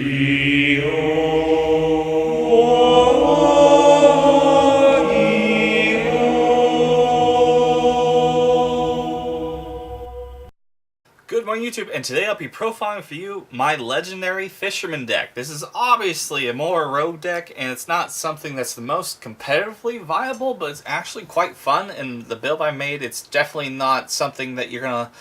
Good morning, YouTube, and today I'll be profiling for you my legendary Fisherman deck. This is obviously a more rogue deck, and it's not something that's the most competitively viable, but it's actually quite fun, and the build I made, it's definitely not something that you're going to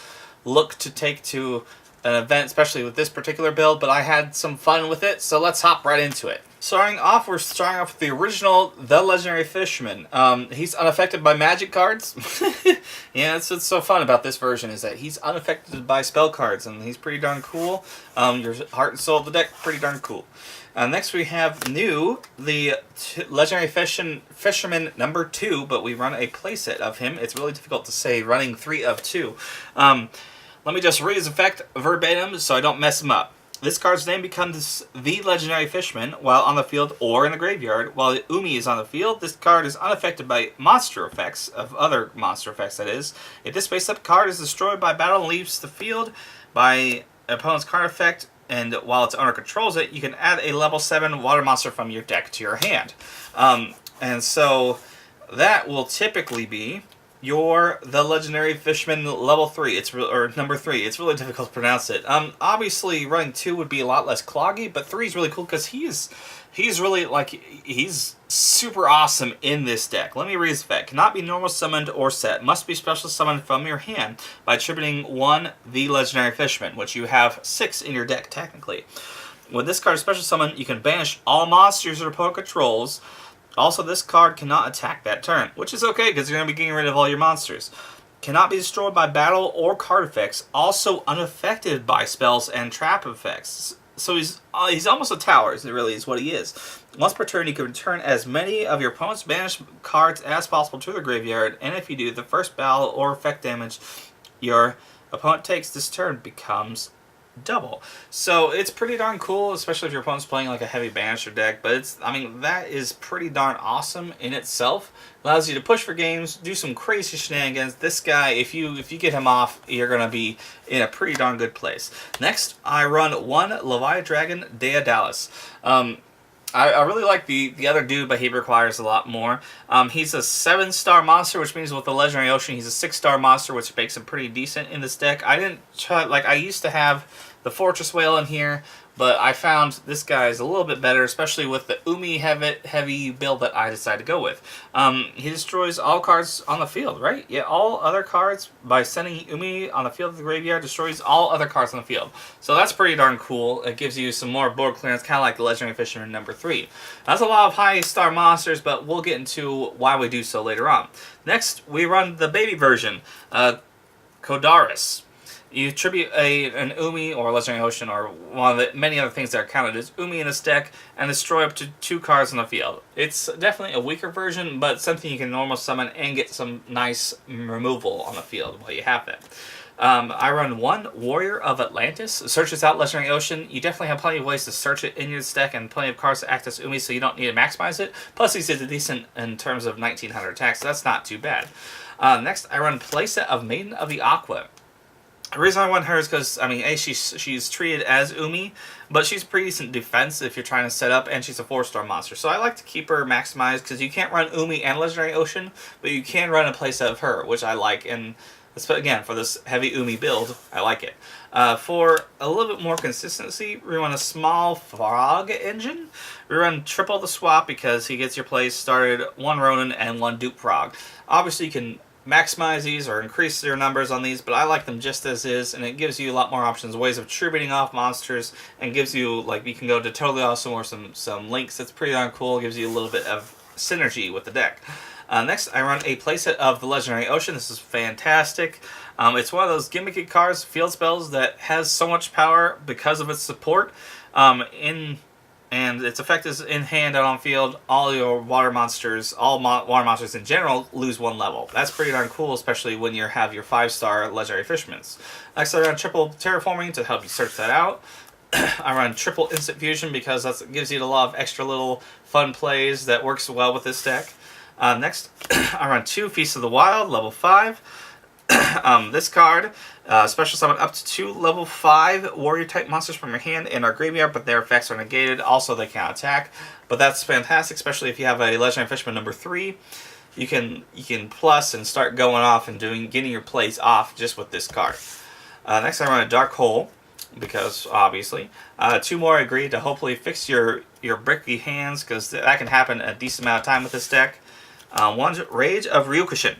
look to take to an event, especially with this particular build, but I had some fun with it, so let's hop right into it. We're starting off with the original, the Legendary Fisherman. He's unaffected by magic cards. Yeah, that's what's so fun about this version, is that he's unaffected by spell cards, and he's pretty darn cool. Your heart and soul of the deck, pretty darn cool. Next we have the Legendary Fisherman number 2, but we run a playset of him. It's really difficult to say running 3 of 2. Let me just read his effect verbatim so I don't mess him up. This card's name becomes the Legendary Fisherman while on the field or in the graveyard. While the Umi is on the field, this card is unaffected by monster effects, of other monster effects that is. If this face-up card is destroyed by battle and leaves the field by an opponent's card effect, and while its owner controls it, you can add a level 7 water monster from your deck to your hand. And so that will typically be the Legendary Fisherman level 3, or number 3. It's really difficult to pronounce it. Obviously running 2 would be a lot less cloggy, but 3 is really cool because he's really he's super awesome in this deck. Let me read his effect. Cannot be normal summoned or set. Must be special summoned from your hand by attributing 1 the Legendary Fisherman, which you have 6 in your deck technically. When this card is special summoned, you can banish all monsters your opponent controls. Also, this card cannot attack that turn, which is okay because you're going to be getting rid of all your monsters. Cannot be destroyed by battle or card effects. Also unaffected by spells and trap effects. So he's almost a tower, really is what he is. Once per turn, you can return as many of your opponent's banished cards as possible to the graveyard, and if you do, the first battle or effect damage your opponent takes this turn becomes double. So it's pretty darn cool, especially if your opponent's playing like a heavy banisher deck, but that is pretty darn awesome in itself. Allows you to push for games, do some crazy shenanigans. This guy, if you get him off, you're gonna be in a pretty darn good place. Next, I run 1 Leviathan Daedalus. I really like the other dude, but he requires a lot more. He's a 7-star monster, which means with the Legendary Ocean, he's a 6-star monster, which makes him pretty decent in this deck. I didn't try, I used to have the Fortress Whale in here, but I found this guy is a little bit better, especially with the Umi heavy build that I decided to go with. He destroys all cards on the field, right? Yeah, all other cards, by sending Umi on the field of the graveyard, destroys all other cards on the field. So that's pretty darn cool. It gives you some more board clearance, kind of like the Legendary Fisherman number 3. That's a lot of high-star monsters, but we'll get into why we do so later on. Next, we run the baby version, Kodaris. You attribute an Umi or Legendary Ocean or one of the many other things that are counted as Umi in this deck and destroy up to 2 cards on the field. It's definitely a weaker version, but something you can normal summon and get some nice removal on the field while you have that. I run 1 Warrior of Atlantis. Searches out Legendary Ocean. You definitely have plenty of ways to search it in your deck and plenty of cards to act as Umi, so you don't need to maximize it. Plus, he's decent in terms of 1900 attacks, so that's not too bad. Next, I run Playset of Maiden of the Aqua. The reason I want her is because, she's treated as Umi, but she's pretty decent defense if you're trying to set up, and she's a 4-star monster. So I like to keep her maximized, because you can't run Umi and Legendary Ocean, but you can run a playset of her, which I like, and again, for this heavy Umi build, I like it. For a little bit more consistency, we run a small frog engine. We run triple the swap because he gets your plays started 1 Ronin and 1 Dupe Frog. Obviously, you can maximize these or increase your numbers on these, but I like them just as is, and it gives you a lot more options, ways of tributing off monsters, and gives you, you can go to Totally Awesome or some links. That's pretty darn cool. It gives you a little bit of synergy with the deck. Next, I run a playset of the Legendary Ocean. This is fantastic. It's one of those gimmicky cards, field spells, that has so much power because of its support. And its effect is in hand and on field. All your water monsters, water monsters in general, lose 1 level. That's pretty darn cool, especially when you have your 5-star Legendary Fishermans. Next, I run triple Terraforming to help you search that out. I run triple Instant Fusion because that gives you a lot of extra little fun plays that works well with this deck. Next, I run 2 Feast of the Wild, level 5. This card Special summon up to 2 level 5 warrior type monsters from your hand in our graveyard, but their effects are negated. Also, they can't attack, but that's fantastic, especially if you have a Legendary Fisherman number 3. You can plus and start going off and getting your plays off just with this card. Next, I run a Dark Hole, because obviously 2 more I agreed to hopefully fix your bricky hands, because that can happen a decent amount of time with this deck. 1 Rage of Ryokushin.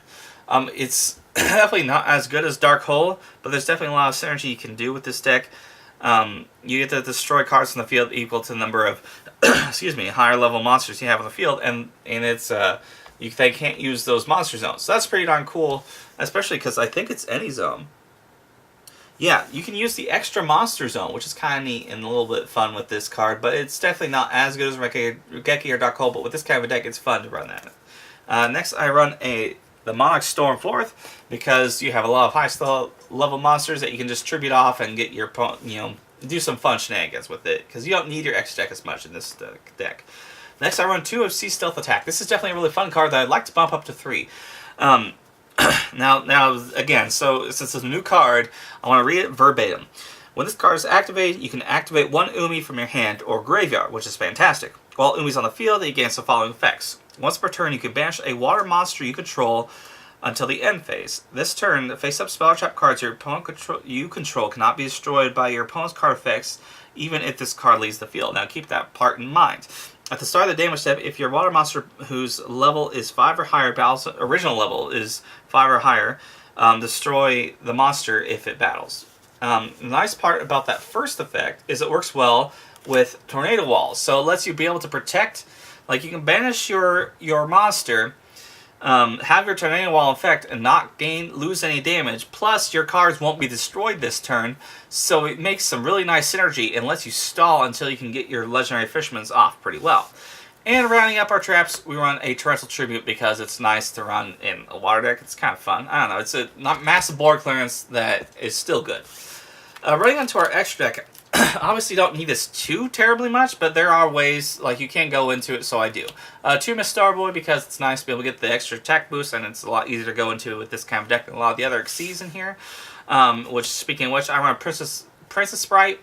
It's definitely not as good as Dark Hole, but there's definitely a lot of synergy you can do with this deck. You get to destroy cards in the field equal to the number of excuse me, higher level monsters you have on the field, and it's they can't use those monster zones. So that's pretty darn cool, especially because I think it's any zone. Yeah, you can use the extra monster zone, which is kind of neat and a little bit fun with this card, but it's definitely not as good as Regeki or Dark Hole, but with this kind of a deck, it's fun to run that. Next, I run the Monarch Stormforth, because you have a lot of high level monsters that you can just tribute off and get your, do some fun shenanigans with it, because you don't need your extra deck as much in this deck. Next, I run 2 of Sea Stealth Attack. This is definitely a really fun card that I'd like to bump up to 3. Now, again, so since it's a new card, I want to read it verbatim. When this card is activated, you can activate 1 Umi from your hand or graveyard, which is fantastic. While Umi's on the field, it gains the following effects. Once per turn, you can banish a water monster you control until the end phase. This turn, the face-up spell trap cards you control cannot be destroyed by your opponent's card effects, even if this card leaves the field. Now, keep that part in mind. At the start of the damage step, if your water monster whose level is 5 or higher, original level is 5 or higher, destroy the monster if it battles. The nice part about that first effect is it works well with Tornado Walls. So it lets you be able to protect, like you can banish your monster, have your Tornado Wall effect and not lose any damage, plus your cards won't be destroyed this turn, so it makes some really nice synergy and lets you stall until you can get your Legendary Fishermans off pretty well. And rounding up our traps, we run a Torrential Tribute because it's nice to run in a water deck. It's kind of fun. I don't know, it's a not massive board clearance that is still good. Running on to our extra deck, obviously don't need this too terribly much, but there are ways, like you can go into it, so I do. 2 Miss Starboy, because it's nice to be able to get the extra attack boost, and it's a lot easier to go into with this kind of deck than a lot of the other Xyz in here. Which, speaking of which, I run a Princess Sprite.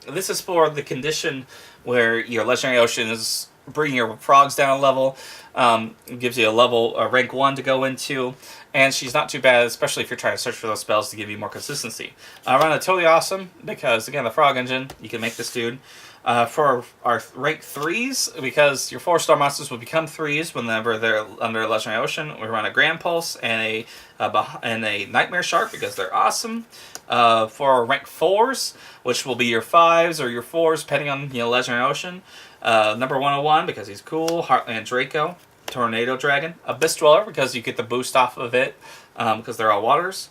This is for the condition where your Legendary Ocean is bringing your frogs down a level. It gives you a rank 1 to go into. And she's not too bad, especially if you're trying to search for those spells to give you more consistency. I run a Totally Awesome, because, again, the Frog Engine, you can make this dude. For our rank 3s, because your 4-star monsters will become 3s whenever they're under Legendary Ocean, we run a Grand Pulse and a Nightmare Shark, because they're awesome. For our rank 4s, which will be your 5s or your 4s, depending on Legendary Ocean. Number 101, because he's cool. Heartland Draco. Tornado Dragon. Abyss Dweller, because you get the boost off of it, because they're all waters.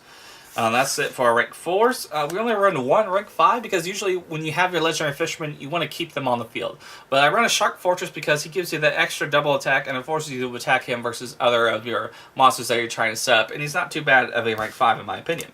That's it for our rank 4s. We only run 1 rank 5, because usually when you have your Legendary Fisherman, you want to keep them on the field. But I run a Shark Fortress because he gives you that extra double attack, and it forces you to attack him versus other of your monsters that you're trying to set up, and he's not too bad of a rank 5 in my opinion.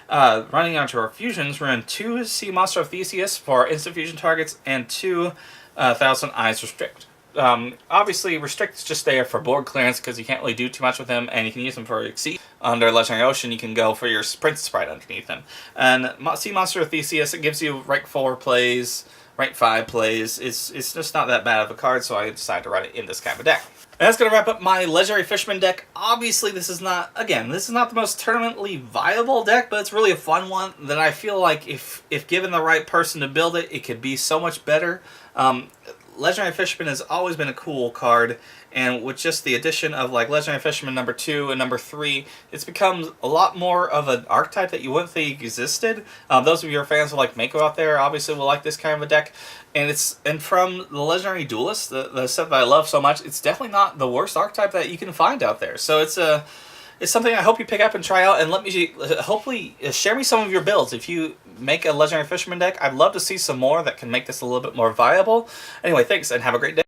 Running on to our fusions, we run 2 Sea Monster of Theseus for instant fusion targets, and 2 Thousand Eyes Restrict. Obviously, Restrict is just there for board clearance because you can't really do too much with him, and you can use him for Exceed. Under Legendary Ocean, you can go for your Princess Sprite underneath him. And Sea Monster of Theseus, it gives you rank 4 plays, rank 5 plays. It's just not that bad of a card, so I decided to run it in this kind of deck. And that's going to wrap up my Legendary Fisherman deck. Obviously, this is not the most tournamentally viable deck, but it's really a fun one that I feel like if given the right person to build it, it could be so much better. Legendary Fisherman has always been a cool card, and with just the addition of like Legendary Fisherman number 2 and number 3, it's become a lot more of an archetype that you wouldn't think existed. Those of your fans of like Mako out there obviously will like this kind of a deck, and from the Legendary Duelist, the set that I love so much, it's definitely not the worst archetype that you can find out there. So it's something I hope you pick up and try out, and let me hopefully share me some of your builds. If you make a Legendary Fisherman deck, I'd love to see some more that can make this a little bit more viable. Anyway, thanks, and have a great day.